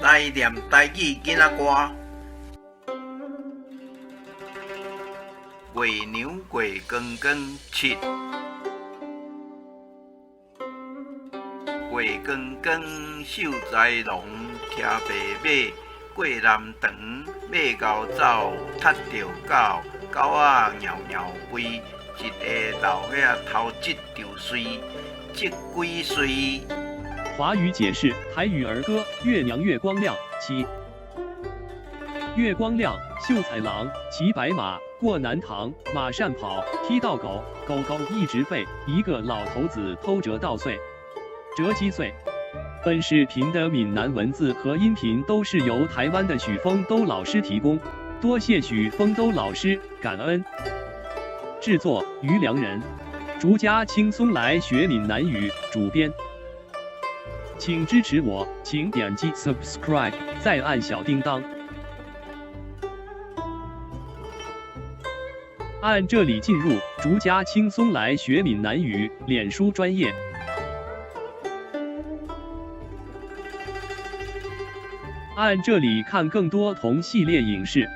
来念台语囡仔歌。月娘月光光七，月光光秀才郎骑白马，过南塘马后走，踢着狗，狗仔尿尿飞，一个老兄头一条水，这几岁？华语解释台语儿歌《月娘月光亮》七。月光亮，秀才郎骑白马过南塘，马善跑，踢到狗，狗狗一直吠，一个老头子偷折稻穗，折鸡穗。本视频的闽南文字和音频都是由台湾的许丰都老师提供，多谢许丰都老师，感恩。制作于良人，逐家轻松来学闽南语，主编。请支持我，请点击 subscribe， 再按小叮当。按这里进入逐家轻松来学闽南语脸书专页。按这里看更多同系列影视。